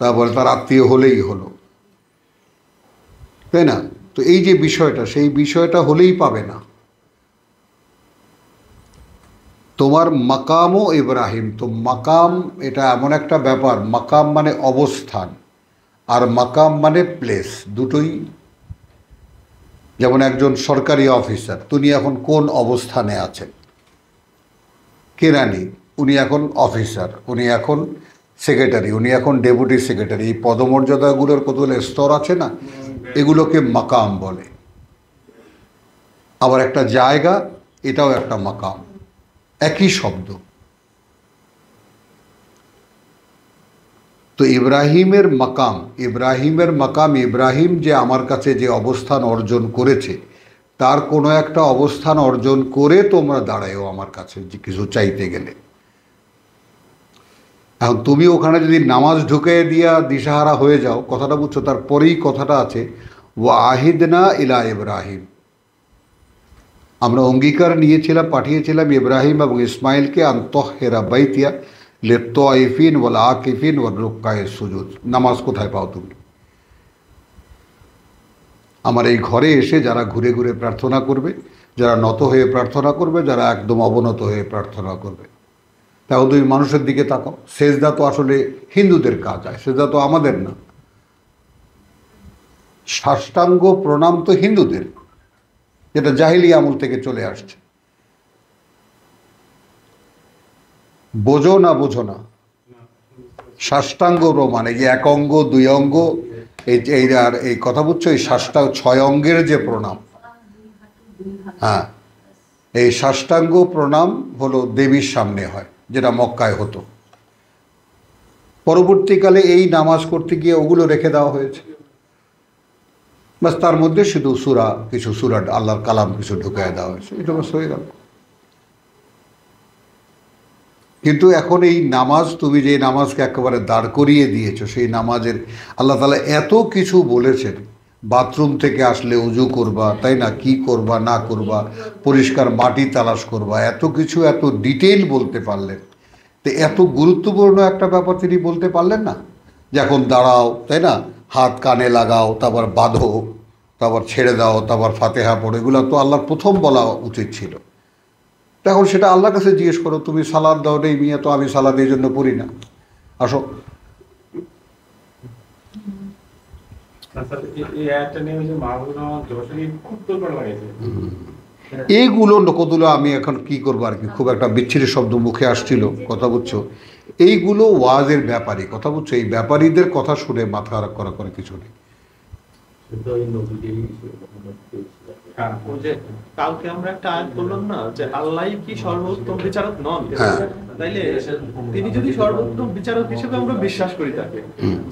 তারপরে তার আত্মীয় হলেই হলো, তাই না? তো এই যে বিষয়টা, সেই বিষয়টা হলেই পাবে না। তোমার মাকামও ইব্রাহিম, তো মাকাম এটা এমন একটা ব্যাপার, মাকাম মানে অবস্থান আর মাকাম মানে প্লেস, দুটোই। যেমন একজন সরকারি অফিসার, তিনি এখন কোন অবস্থানে আছেন? কেরানি, উনি এখন অফিসার, উনি এখন সেক্রেটারি, উনি এখন ডেপুটি সেক্রেটারি। এই পদমর্যাদাগুলোর কতগুলো স্তর আছে না, এগুলোকে মাকাম বলে। আবার একটা জায়গা, এটাও একটা মাকাম, একই শব্দ। তো ইব্রাহিমের মাকাম, ইব্রাহিম যে আমার কাছে যে অবস্থান অর্জন করেছে, তার কোনো একটা অবস্থান অর্জন করে তোমরা দাঁড়ায়ও আমার কাছে যে কিছু চাইতে গেলে। এখন তুমি ওখানে যদি নামাজ ঢুকে দিয়া দিশাহারা হয়ে যাও, কথাটা বুঝছো? তারপরেই কথাটা আছে ওয়া আহিদনা ইলা ইব্রাহিম, আমরা অঙ্গীকার নিয়েছিলাম, পাঠিয়েছিলাম ইব্রাহিম এবং ইসমাইলকে আন্তঃহেরা বাইতিয়া লিত্তাইফিন ওয়াল আকিফিন ওয়াল রুক্কায়ে সুজুদ। নামাজ কোথায় পাও তুমি? আমার এই ঘরে এসে যারা ঘুরে ঘুরে প্রার্থনা করবে, যারা নত হয়ে প্রার্থনা করবে, যারা একদম অবনত হয়ে প্রার্থনা করবে, তাও তুমি মানুষের দিকে তাকাও। সেজদা তো আসলে হিন্দুদের কাজ হয়, সেজদা তো আমাদের না। সাষ্টাঙ্গ প্রণাম তো হিন্দুদের, যেটা জাহিলি আমল থেকে চলে আসছে। বোঝো না বোঝো না? সাষ্টাঙ্গ প্রমাণ, এই যে এক অঙ্গ দুই অঙ্গ, এই কথা বুঝছো? এই সাষ্টাঙ্গ 6 অঙ্গের যে প্রণাম, হ্যাঁ, এই সাষ্টাঙ্গ প্রণাম হলো দেবীর সামনে হয়, যেটা মক্কায় হতো। পরবর্তীকালে এই নামাজ করতে গিয়ে ওগুলো রেখে দেওয়া হয়েছে, বাস তার মধ্যে শুধু কিছু সূরা আল্লাহর কালাম কিছু ঢুকায় দেওয়া হয়েছে, এটা বাস হয়ে গেল। কিন্তু এখন এই নামাজ, তুমি যে নামাজকে একেবারে দাঁড় করিয়ে দিয়েছো, সেই নামাজের আল্লাহ তাআলা এত কিছু বলেছেন। বাথরুম থেকে আসলে উজু করবা, তাই না? কি করবা না করবা, পরিষ্কার মাটি তালাশ করবা, এত কিছু এত ডিটেইল বলতে পারলেন। তো এত গুরুত্বপূর্ণ একটা ব্যাপার তিনি বলতে পারলেন না যে এখন দাঁড়াও, তাই না, হাত কানে লাগাও, তারপর বাঁধো, তারপর ছেড়ে দাও, তারপর ফাতেহা পড়ো? এগুলো তো আল্লাহর প্রথম বলা উচিত ছিল। তখন সেটা আল্লাহর কাছে জিজ্ঞেস করো, তুমি সালাদ দাও নেই মিয়া, তো আমি সালাদ এই জন্য পড়ি না, আসো। এইগুলো কতগুলো আমি এখন কি করবো আর কি, খুব একটা বিচ্ছিরি শব্দ মুখে আসছিল, কথা বুঝছো? এইগুলো ওয়াজের ব্যাপারী, কথা বুঝছো? এই ব্যাপারীদের কথা শুনে মাথা খারাপ করা করে কিছু নেই।
কালকে আমরা একটা আয়াত বললাম না যে আল্লাহ কি সর্বোত্তম বিচারক নন? তাইলে তিনি যদি সর্বোত্তম বিচারক হিসেবে আমরা বিশ্বাস করি তাকে,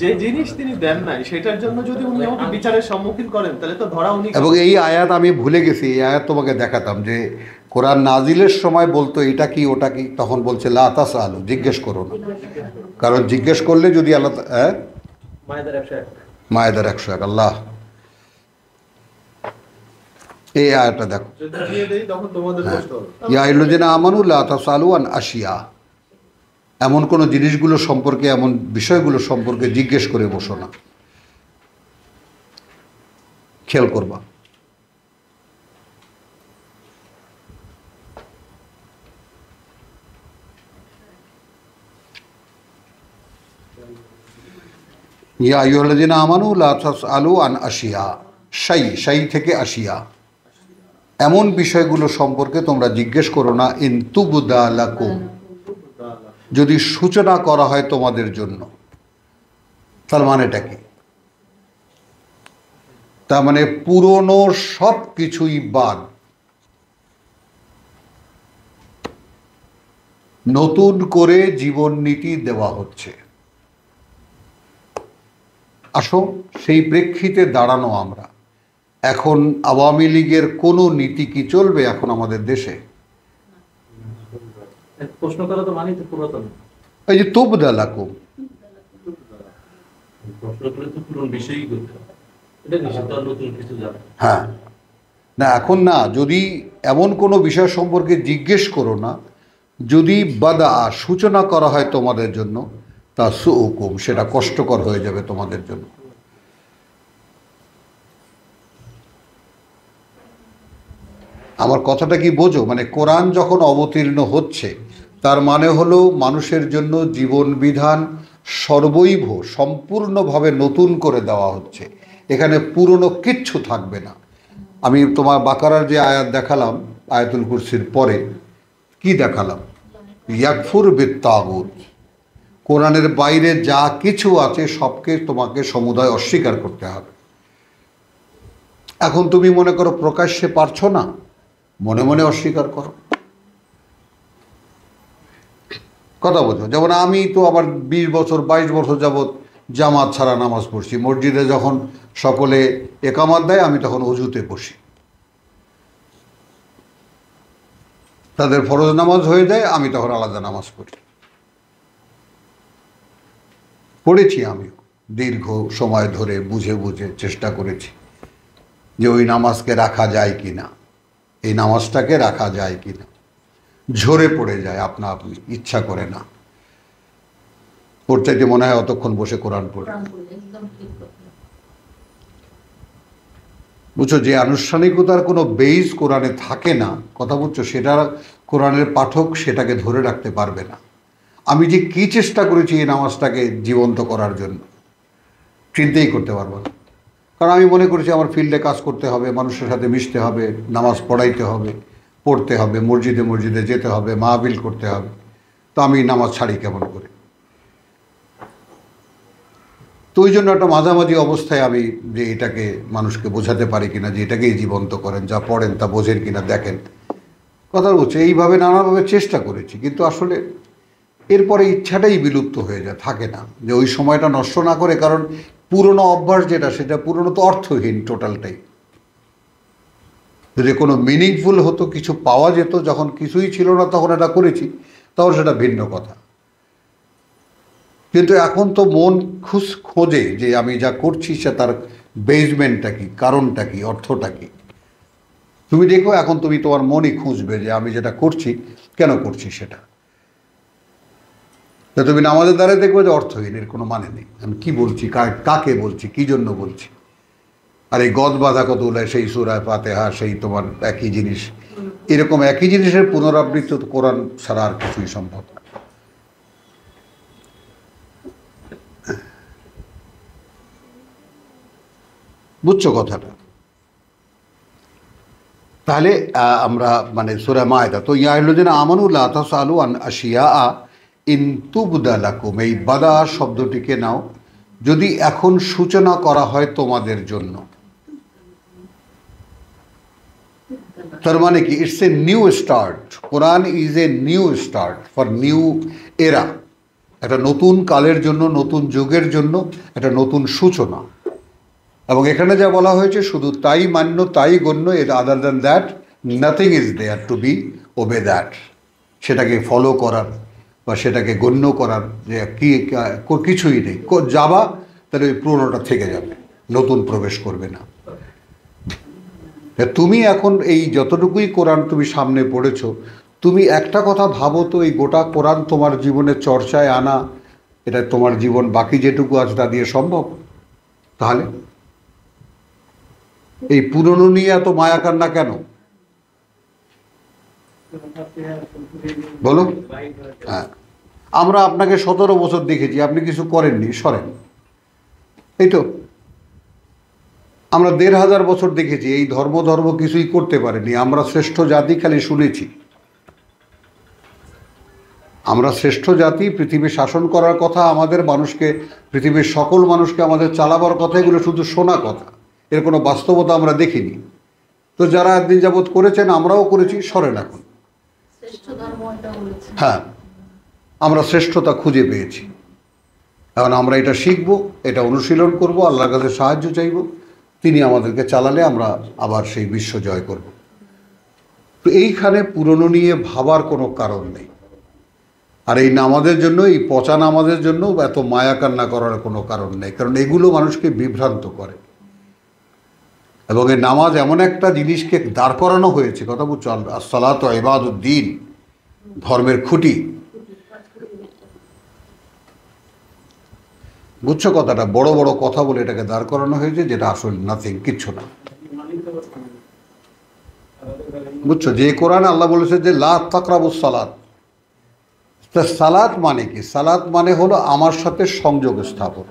যে জিনিস তিনি দেন নাই সেটার জন্য যদি উনি আমাকে বিচারের সম্মুখীন করেন, তাহলে তো ধরা উনি।
এবং এই আয়াত আমি ভুলে গেছি, এই আয়াত তোমাকে দেখাতাম যে কোরআন নাজিলের সময় বলতো এটা কি ওটা কি, তখন বলছে লা তাসআলু, জিজ্ঞেস করো না। কারণ জিজ্ঞেস করলে যদি আল্লাহ মায়েদার 101 আল্লাহ, এই আয়াতটা দেখো,
যদি দিয়ে দেই তখন তোমাদের কষ্ট হবে।
ইয়া আইয়ুহাল্লাযীনা আমানু লা তাসআলু আন আশিয়া, এমন কোনো জিনিসগুলো সম্পর্কে, এমন বিষয়গুলো সম্পর্কে জিজ্ঞেস করে বসো না। খেয়াল করবা। ইয়া আইয়ুহাল্লাযীনা আমানু লা তাসআলু আন আশিয়া, শাই থেকে আশিয়া, এমন বিষয়গুলো সম্পর্কে তোমরা জিজ্ঞেস করো না, ইন তুবদা লাকুম, যদি সূচনা করা হয় তোমাদের জন্য। তার মানেটা কি? তার মানে পুরনো সব কিছুই বাদ, নতুন করে জীবন নীতি দেওয়া হচ্ছে। আসো সেই প্রেক্ষিতে দাঁড়ানো আমরা। এখন আওয়ামী লীগের কোনো নীতি কি চলবে এখন আমাদের দেশে?
প্রশ্ন করা তো মানেই তো পুরাতন।
এই যে তুবদা লাকুম,
প্রশ্ন করে তো পুরনো বিষয়ই করতে হবে, এটা নিষিদ্ধ, আর নতুন কিছু জানা।
হ্যাঁ, না এখন না, যদি এমন কোনো বিষয় সম্পর্কে জিজ্ঞেস করো না, যদি বাদা সূচনা করা হয় তোমাদের জন্য, তা সুউকুম, সেটা কষ্টকর হয়ে যাবে তোমাদের জন্য। আমার কথাটা কি বোঝো? মানে কোরআন যখন অবতীর্ণ হচ্ছে, তার মানে হলো মানুষের জন্য জীবন বিধান সর্বৈব সম্পূর্ণভাবে নতুন করে দেওয়া হচ্ছে। এখানে পুরনো কিচ্ছু থাকবে না। আমি তোমার বাকারার যে আয়াত দেখালাম, আয়াতুল কুরসির পরে কি দেখালাম? ইয়াকফুর বিত্তাগুত, কোরআনের বাইরে যা কিছু আছে সবকে তোমাকে সমুদায় অস্বীকার করতে হবে। এখন তুমি মনে করো প্রকাশ্যে পারছো না, মনে মনে অস্বীকার করো। কথা বোঝো? যেমন আমি তো আবার 20 বছর 22 বছর যাবৎ জামাত ছাড়া নামাজ পড়ছি। মসজিদে যখন সকলে একামত দেয়, আমি তখন অজুতে বসি। তাদের ফরজ নামাজ হয়ে যায়, আমি তখন আলাদা নামাজ পড়ি। পড়েছি আমিও, দীর্ঘ সময় ধরে বুঝে বুঝে চেষ্টা করেছি যে ওই নামাজকে রাখা যায় কি না, এই নামাজটাকে রাখা যায় কি না। ঝরে পড়ে যায় আপনা আপনি, ইচ্ছা করে না। ওর চাইতে মনে হয় অতক্ষণ বসে কোরআন পড়ে।
একদম ঠিক কথা।
বুঝছো, যে আনুষ্ঠানিকতার কোনো বেইস কোরআনে থাকে না, কথা বুঝছো, সেটা কোরআনের পাঠক সেটাকে ধরে রাখতে পারবে না। আমি যে কী চেষ্টা করেছি এই নামাজটাকে জীবন্ত করার জন্য, চিন্তাই করতে পারবো না। কারণ আমি মনে করেছি আমার ফিল্ডে কাজ করতে হবে, মানুষের সাথে মিশতে হবে, নামাজ পড়াইতে হবে, পড়তে হবে, মসজিদে মসজিদে যেতে হবে, মাহফিল করতে হবে। তো আমি নামাজ ছাড়ি কেমন করে? তো ওই জন্য একটা মাঝামাঝি অবস্থায় আমি যে এটাকে মানুষকে বোঝাতে পারি কিনা যে এটাকেই জীবন্ত করেন, যা পড়েন তা বোঝেন কিনা দেখেন। কথা বলছে এইভাবে নানাভাবে চেষ্টা করেছি, কিন্তু আসলে এরপরে ইচ্ছাটাই বিলুপ্ত হয়ে যায়, থাকে না, যে ওই সময়টা নষ্ট না করে। কারণ পুরনো অভ্যাস যেটা, সেটা পুরনো তো অর্থহীন টোটালটাই। যদি কোনো মিনিংফুল হতো, কিছু পাওয়া যেত, যখন কিছুই ছিল না তখন এটা করেছি, তখন সেটা ভিন্ন কথা। কিন্তু এখন তো মন খোঁজে যে আমি যা করছি সে তার বেসমেন্টটা কি, কারণটা কি, অর্থটা কি। তুমি দেখো এখন তুমি তোমার মনই খুঁজবে যে আমি যেটা করছি কেন করছি সেটা। তা তুমি নামাজের দ্বারা দেখবে যে অর্থহীন, এর কোনো মানে নেই। আমি কি বলছি, কাকে বলছি, কি জন্য বলছি। আর এই গদ বাঁধা কতগুলো, সেই সূরা ফাতিহা, সেই তোমার একই জিনিস, এরকম একই জিনিসের পুনরাবৃত্তি তো কোরআন ছাড়া আর কিছুই সম্ভব না। বুঝছো কথাটা? তাহলে আমরা মানে সূরা মায়দা, তো ইয়া আইয়ুহাল্লাযীনা আমানু লা তাসআলু আন আশিয়া ইন তুবদা লাকুম, এই বাদা শব্দটিকে নাও, যদি এখন সূচনা করা হয় তোমাদের জন্য। তার মানে কি? It's a new start. Quran is a new start for new এরা, একটা নতুন কালের জন্য, নতুন যুগের জন্য একটা নতুন সূচনা। এবং এখানে যা বলা হয়েছে শুধু তাই মান্য, তাই গণ্য, এর other than that nothing is there to be obey that, সেটাকে ফলো করার বা সেটাকে গণ্য করার যে কি কিছুই নেই। যাবা তাহলে ওই পুরোনোটা থেকে যাবে, নতুন প্রবেশ করবে না। তুমি এখন এই যতটুকুই কোরআন তুমি সামনে পড়েছো, তুমি একটা কথা ভাবো তো, এই গোটা কোরআন তোমার জীবনের চর্চায় আনা, এটা তোমার জীবন বাকি যেটুকু আছে তা দিয়ে সম্ভব? তাহলে এই পুরনো নিয়ে এত মায়া কান্না কেন বলো? হ্যাঁ, আমরা আপনাকে 17 বছর দেখেছি, আপনি কিছু করেননি, সরেন। এই তো আমরা 1500 বছর দেখেছি, এই ধর্ম কিছুই করতে পারেনি। আমরা শ্রেষ্ঠ জাতি, খালি শুনেছি। আমরা শ্রেষ্ঠ জাতি, পৃথিবী শাসন করার কথা, আমাদের মানুষকে, পৃথিবীর সকল মানুষকে আমাদের চালাবার কথা, এগুলো শুধু শোনা কথা, এর কোনো বাস্তবতা আমরা দেখিনি। তো যারা একদিন যাবৎ করেছেন, আমরাও করেছি, সরেন এখন। হ্যাঁ, আমরা শ্রেষ্ঠতা খুঁজে পেয়েছি, এখন আমরা এটা শিখব, এটা অনুশীলন করব, আল্লাহর কাছে সাহায্য চাইব, তিনি আমাদেরকে চালালে আমরা আবার সেই বিশ্ব জয় করব। তো এইখানে পুরনো নিয়ে ভাবার কোনো কারণ নেই। আর এই নামাজের জন্য, এই পচা নামাজের জন্য এত মায়া কান্না করার কোনো কারণ নেই, কারণ এগুলো মানুষকে বিভ্রান্ত করে। এবং এই নামাজ এমন একটা জিনিসকে দাঁড় করানো হয়েছে, কথা বুঝছো, আসসালাতু ইবাদুদ্দিন, ধর্মের খুঁটি। বুঝছো কথাটা? বড় বড় কথা বলে এটাকে দাঁড় করানো হয়েছে, যেটা আসলে নাথিং, কিচ্ছু না। বুঝছো? যে কোরআনে আল্লাহ বলেছে যে লা তাকরাবুস সালাত, তা সালাত মানে কি? সালাত মানে হলো আমার সাথে সংযোগ স্থাপন,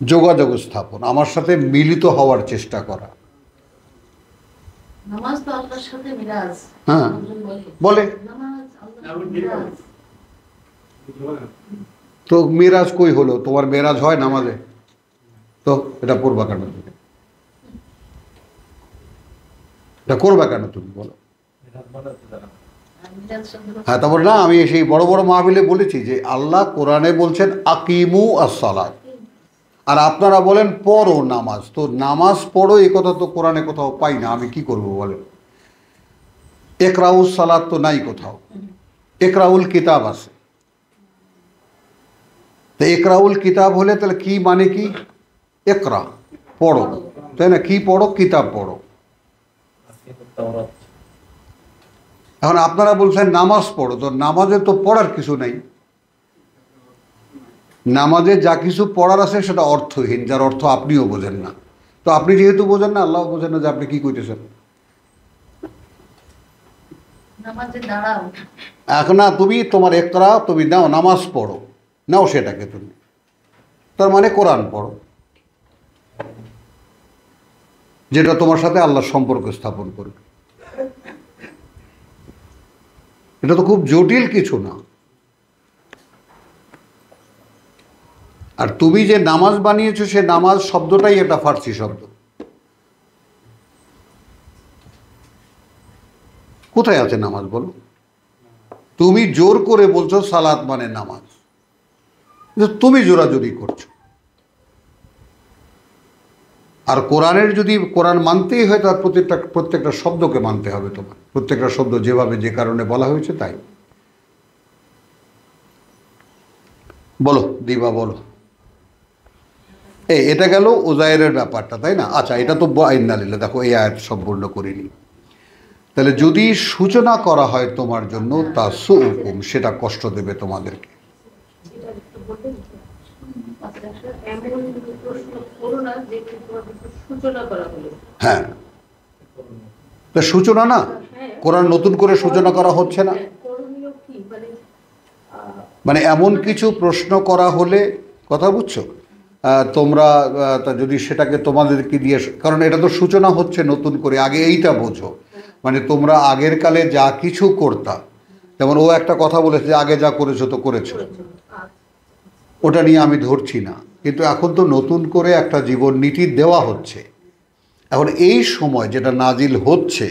যোগাযোগ স্থাপন, আমার সাথে মিলিত হওয়ার চেষ্টা করা।
নামাজ তো আল্লাহর সাথে মিরাজ।
হ্যাঁ, বলে
নামাজ আল্লাহর মিরাজ।
তো মেরাজ কই হলো? তোমার মেরাজ হয় নামাজে? তো এটা করবা কেন তুমি? এটা করবা কেন তুমি বলো? হ্যাঁ, তারপর না, আমি সেই বড় বড় মাহফিলে বলেছি যে আল্লাহ কোরআনে বলছেন আকিমু আস-সালাত, আর আপনারা বলেন পড়ো নামাজ। তো নামাজ পড়ো এই কথা তো কোরআনে কোথাও পাই না, আমি কি করব বলেন? ইকরাউস সালাত তো নাই কোথাও, ইকরাউল কিতাব আছে। তো ইকরাউল কিতাব হলে তাহলে কি মানে কি? ইকরা, পড়ো, তাই না? কি পড়ো? কিতাব পড়ো। এখন আপনারা বলছেন নামাজ পড়ো, তো নামাজে তো পড়ার কিছু নাই। নামাজে যা কিছু পড়ার আছে সেটা অর্থহীন, যার অর্থ আপনিও বোঝেন না। তো আপনি যেহেতু বোঝেন না, আল্লাহ বোঝেন না, যে আপনি কি কইতেছেন।
নামাজে দাঁড়াও।
এখন না, তুমি তোমার ইকরা, তুমি নাও, নামাজ পড়ো, নাও সেটাকে তুমি, তার মানে কোরআন পড়ো, যেটা তোমার সাথে আল্লাহর সম্পর্ক স্থাপন করবে। এটা তো খুব জটিল কিছু না। আর তুমি যে নামাজ বানিয়েছো, সে নামাজ শব্দটাই একটা ফার্সি শব্দ। কোথায় আছে নামাজ বলো? তুমি জোর করে বলছো সালাত মানে নামাজ, তুমি জোরাজোরি করছো। আর কোরআনের যদি কোরআন মানতেই হয়, তার প্রত্যেকটা শব্দকে মানতে হবে তোমার, প্রত্যেকটা শব্দ যেভাবে যে কারণে বলা হয়েছে তাই। বলো দিবা, বলো। এটা গেল উজাইরের ব্যাপারটা, তাই না? আচ্ছা, এটা তো আইনালিল্লাহ, দেখো এই আয়াত সম্পূর্ণ করিনি। তাহলে যদি সূচনা করা হয় তোমার জন্য, তা সুকুম, সেটা কষ্ট দেবে তোমাদেরকে। হ্যাঁ, তা সূচনা না, কোরআন নতুন করে সূচনা করা হচ্ছে না। মানে এমন কিছু প্রশ্ন করা হলে, কথা বুঝছো, তোমরা যদি সেটাকে তোমাদেরকে দিয়ে, কারণ এটা তো সূচনা হচ্ছে নতুন করে, আগে এইটা বোঝো। মানে তোমরা আগের কালে যা কিছু করতা, যেমন ও একটা কথা বলেছে যে আগে যা করেছো তো করেছো, ওটা নিয়ে আমি ধরছি না, কিন্তু এখন তো নতুন করে একটা জীবন নীতি দেওয়া হচ্ছে। এখন এই সময় যেটা নাজিল হচ্ছে,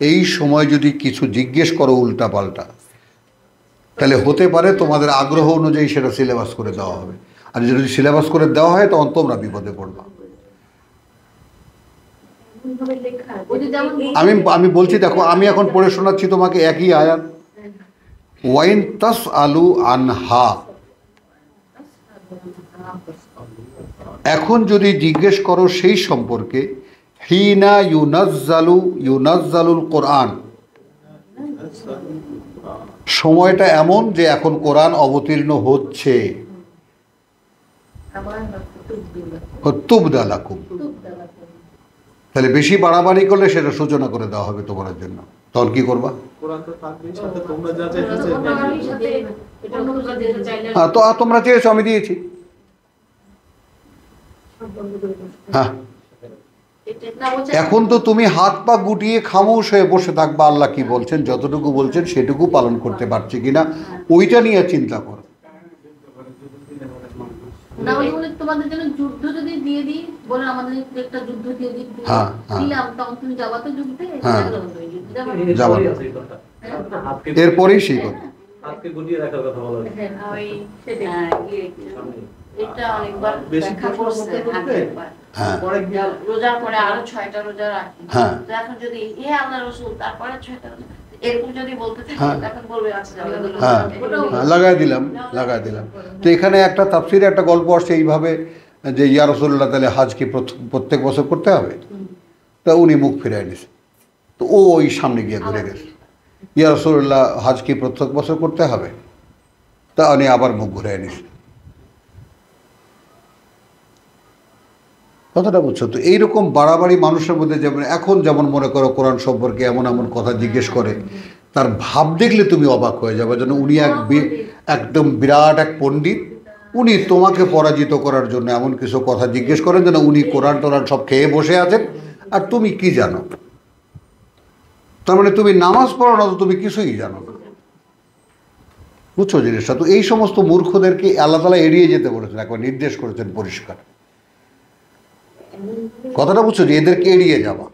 এই সময় যদি কিছু জিজ্ঞেস করো উল্টাপাল্টা, তাহলে হতে পারে তোমাদের আগ্রহ অনুযায়ী সেটা সিলেবাস করে দেওয়া হবে। আর যদি সিলেবাস করে দেওয়া হয়, তখন তোমরা বিপদে পড়বা।
ওইভাবে লেখা
ওই যে যেমন
আমি বলছি, দেখো আমি এখন পড়ে শোনাচ্ছি তোমাকে একই আয়াত। ওয়াইন তাস আলু আনহা, এখন যদি জিজ্ঞেস করো সেই সম্পর্কে, হিনা ইউনাজ্জালুল কোরআন, সময়টা এমন যে এখন কোরআন অবতীর্ণ হচ্ছে। তুবদা লাকুম, তাহলে বেশি বাড়াবাড়ি করলে সেটা সূচনা করে দেওয়া হবে তোমার জন্য, তখন কি করবা?
কোরআন তো থাকবেই সাথে, তোমরা যা চাইতেছো
হ্যাঁ, তো তোমরা চেয়েছো, আমি দিয়েছি। হ্যাঁ, এখন তো তুমি হাত পা গুটিয়ে খামোশ হয়ে বসে থাকবা, আল্লাহ কি বলছেন, যতটুকু বলছেন সেটুকু পালন করতে পারছি কিনা ওইটা নিয়ে চিন্তা করো।
না হলে বলে তোমাদের জন্য যুদ্ধ যদি দিয়ে দিই, বলে আমাদের একটা যুদ্ধ দিয়ে দিই,
হ্যাঁ, হ্যাঁ।
দিলাম, তখন তুমি যাবা তো যুদ্ধে?
হ্যাঁ।
যাবো।
এরপরেই সেই কথা।
হাতকে গুটিয়ে রাখার কথা বলা হয়েছে।
হ্যাঁ, ওই সেটাই।
এটা অনেকবার
বেশি
দেখা
প্রশ্ন
করছে
করতে করতে
আগেরবার।
হ্যাঁ,
পরে গিয়ে
রোজার পরে আরো 6টা রোজা রাখি,
হ্যাঁ।
তো এখন যদি আল্লাহ রসুল তারপরে 6টা রোজা এরকম যদি বলতে থাকে,
হ্যাঁ।
তখন বলবে আচ্ছা যাবে।
হ্যাঁ, হ্যাঁ, লাগাই দিলাম। তো এখানে একটা তাফসিরে একটা গল্প আসছে এইভাবে যে ইয়া রাসূলুল্লাহ, তাহলে হাজ কি প্রত্যেক বছর করতে হবে? তা উনি মুখ ফিরাই নিছে, তো ওই সামনে গিয়ে ঘুরে গেছে, ইয়া রাসূলুল্লাহ হাজ কি প্রত্যেক বছর করতে হবে? তা উনি আবার মুখ ঘুরে নিছে। কথাটা বুঝছো তো? এইরকম বাড়াবাড়ি মানুষের মধ্যে, যেমন এখন যেমন মনে করো কোরআন সম্পর্কে এমন এমন কথা জিজ্ঞেস করে, তার ভাব দেখলে তুমি অবাক হয়ে যাবে, যেন উনি একদম বিরাট এক পণ্ডিত, উনি তোমাকে পরাজিত করার জন্য এমন কিছু কথা জিজ্ঞেস করেন যেন উনি কোরআন টোরআন সব খেয়ে বসে আছেন, আর তুমি কি জানো? তার মানে তুমি নামাজ পড়ো না, তো তুমি কিছুই জানো না। বুঝছো জিনিসটা? তো এই সমস্ত মূর্খদেরকে আল্লাহ তাআলা এড়িয়ে যেতে বলেছেন, একবার নির্দেশ করেছেন পরিষ্কার। কথাটা বুঝছো যে এদেরকে এড়িয়ে যাওয়া।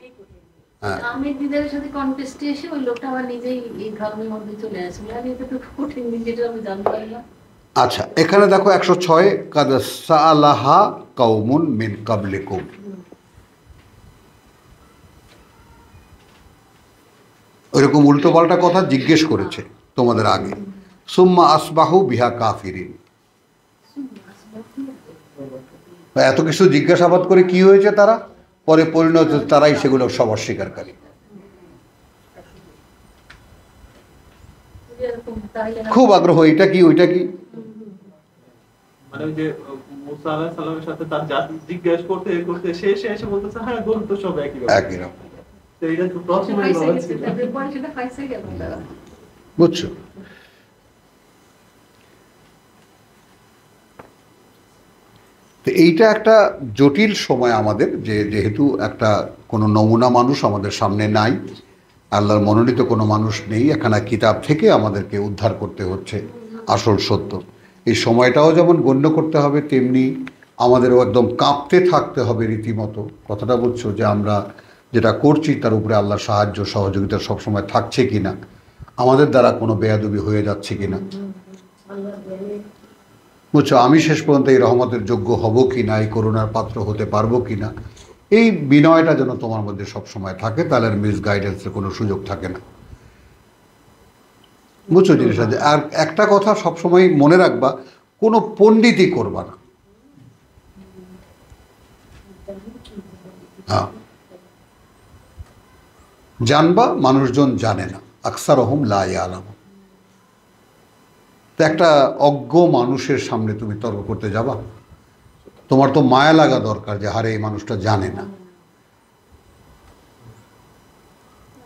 হ্যাঁ,
আমি দিদার সাথে কন্টেস্টে এসে ওই লোকটা আবার নিজেই এই ধর্মের মধ্যে চলে আসবে, আর এটা তো কঠিন, যেটা আমি জানতে পারি না।
আচ্ছা, এখানে দেখো 106, কাদ সাআলাহা কওমুন মিন ক্বাবলিকুম, ওইরকম উল্টো পাল্টা কথা জিজ্ঞেস করেছে তোমাদের আগে, সুম্মা আসবাহু বিহা কাফিরিন। এত কিছু জিজ্ঞাসাবাদ করে কি হয়েছে, তারা পরে পরিণত তারাই সেগুলো সব অস্বীকারী।
এরকম তাহলে না-
খুব আগ্রহ, এটা কি ওইটা কি।
মানে ওই যে মুসা আলাইহিস সালামের সাথে তার জাতি জিজ্ঞাসা করতে করতে শেষে এসে বলতেছে হ্যাঁ গরু তো সব একই রকম।
একই রকম।
তো এটা তো প্রথমে
ফাইসে
বলা
গেছে,
ছিল।
তারপরে পরে সেটা ফাইসে গেল তারা।
বুঝছো? তো এইটা একটা জটিল সময় আমাদের, যে যেহেতু একটা কোনো নমুনা মানুষ আমাদের সামনে নাই, আল্লাহর মনোনীত কোনো মানুষ নেই, এখানে কিতাব থেকে আমাদেরকে উদ্ধার করতে হচ্ছে আসল সত্য। এই সময়টাও যেমন গণ্য করতে হবে, তেমনি আমাদেরও একদম কাঁপতে থাকতে হবে রীতিমতো। কথাটা বুঝছো? যে আমরা যেটা করছি তার উপরে আল্লাহর সাহায্য সহযোগিতা সবসময় থাকছে কিনা, আমাদের দ্বারা কোনো বেয়াদবি হয়ে যাচ্ছে কিনা। বুঝছো? আমি শেষ পর্যন্ত এই রহমতের যোগ্য হব কি না, এই করুণার পাত্র হতে পারবো কি না, এই বিনয়টা যেন তোমার মধ্যে সবসময় থাকে, তাহলে আর মিস গাইডেন্সের কোনো সুযোগ থাকে না। বুঝছো জিনিসটা? আর একটা কথা সবসময় মনে রাখবা, কোনো পণ্ডিতই করবা না। হ্যাঁ, জানবা মানুষজন জানে না, আকসারহুম লা ইয়ালামুন। তো একটা অজ্ঞ মানুষের সামনে তুমি তর্ক করতে যাবা? তোমার তো মায়া লাগা দরকার যে হারে এই মানুষটা জানে না।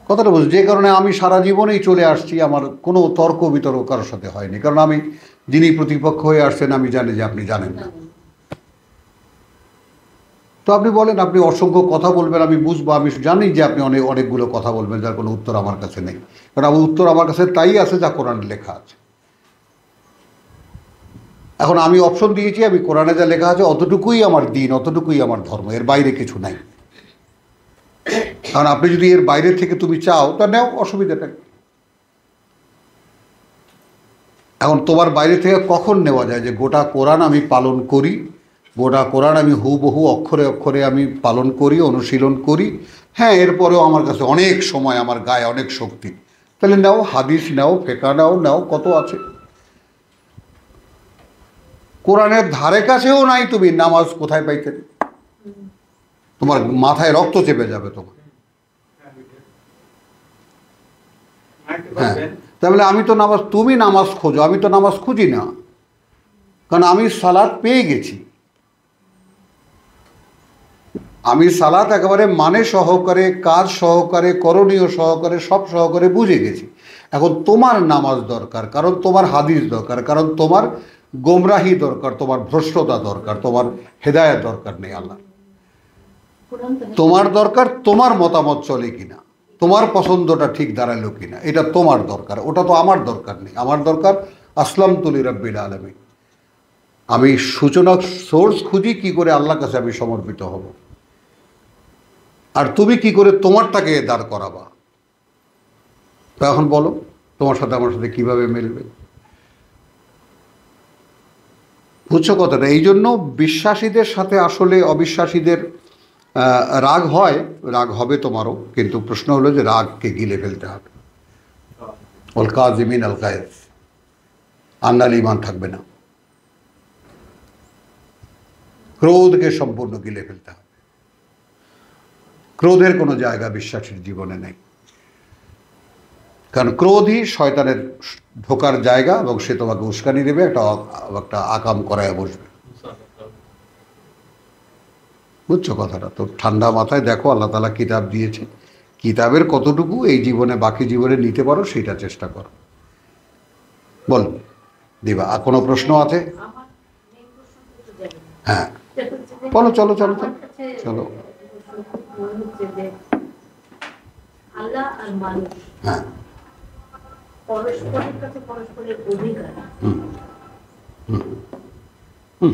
কথাটা বুঝ, যে কারণে আমি সারা জীবনেই চলে আসছি, আমার কোনো তর্ক বিতর্ক কারোর সাথে হয়নি, কারণ আমি, যিনি প্রতিপক্ষ হয়ে আসছেন আমি জানি যে আপনি জানেন না। তো আপনি বলেন, আপনি অসংখ্য কথা বলবেন, আমি বুঝবো, আমি জানি যে আপনি অনেকগুলো কথা বলবেন যার কোনো উত্তর আমার কাছে নেই, কারণ আমার উত্তর আমার কাছে তাই আছে যা কোরআনে লেখা আছে। এখন আমি অপশন দিয়েছি, আমি কোরআনে যা লেখা আছে অতটুকুই আমার দিন, অতটুকুই আমার ধর্ম, এর বাইরে কিছু নাই। কারণ আপনি যদি এর বাইরে থেকে তুমি চাও তা নেও, অসুবিধাটা কি? এখন তোমার বাইরে থেকে কখন নেওয়া যায় যে গোটা কোরআন আমি পালন করি, গোটা কোরআন আমি হুবহু অক্ষরে অক্ষরে আমি পালন করি, অনুশীলন করি, হ্যাঁ এরপরেও আমার কাছে অনেক সময়, আমার গায়ে অনেক শক্তি, তাহলে নাও, হাদিস নাও, ফেকা নাও, কত আছে। কোরআনের ধারে কাছেও নাই তুমি, নামাজ কোথায় পাইতে? তোমার মাথায় রক্ত চেপে যাবে তোমার। হ্যাঁ, তাহলে আমি তো নামাজ, তুমি নামাজ খোঁজো, আমি তো নামাজ খুঁজি না, কারণ আমি সালাত পেয়ে গেছি। আমি সালাত একেবারে মানে সহকারে, কাজ সহকারে, করণীয় সহকারে, সব সহকারে বুঝে গেছি। এখন তোমার নামাজ দরকার, কারণ তোমার হাদিস দরকার, কারণ তোমার গোমরাহি দরকার, তোমার ভ্রষ্টতা দরকার, তোমার হেদায়েত দরকার নেই আল্লাহ। তোমার দরকার তোমার মতামত চলে কিনা, তোমার পছন্দটা ঠিক দাঁড়ালো কিনা, এটা তোমার দরকার। ওটা তো আমার দরকার নেই। আমার দরকার আসলামতু লিরাব্বিল আলামিন। আমি সূচনা সোর্স খুঁজি, কি করে আল্লাহর কাছে আমি সমর্পিত হব। আর তুমি কি করে তোমারটাকে দাঁড় করাবা? তো এখন বলো, তোমার সাথে আমার সাথে কিভাবে মিলবে? বুঝছো কথাটা? এই জন্য বিশ্বাসীদের সাথে আসলে অবিশ্বাসীদের রাগ হয়, রাগ হবে তোমারও, কিন্তু প্রশ্ন হলো যে রাগকে গিলে ফেলতে হবে। অল কাজিমিন আল গায়েজ, আন্নাল ইমান থাকবে না। ক্রোধকে সম্পূর্ণ গিলে ফেলতে হবে। ক্রোধের কোনো জায়গা বিশ্বাসীর জীবনে নেই, কারণ ক্রোধই শয়তানের ঢোকার জায়গা, এবং সে তোমাকে উস্কানি দেবে, একটা আকাম করায় বসবে। বুঝছো কথাটা? তো ঠান্ডা মাথায় দেখো, আল্লাহ তাআলা কিতাব দিয়েছে, কিতাবের কতটুকু এই জীবনে, বাকি জীবনে নিতে পারো সেটা চেষ্টা করো। বল দিবা, আর কোনো প্রশ্ন আছে?
আমার main প্রশ্নটা তো জানি না।
হ্যাঁ
সেটা হচ্ছে যে
বলো, চলো
আমার কাছে
চলো।
মনে হচ্ছে যে আল্লাহ আর মানুষ
হ্যাঁ,
পরস্পরের কাছে পরস্পরের অধিকার।
হুম হুম হুম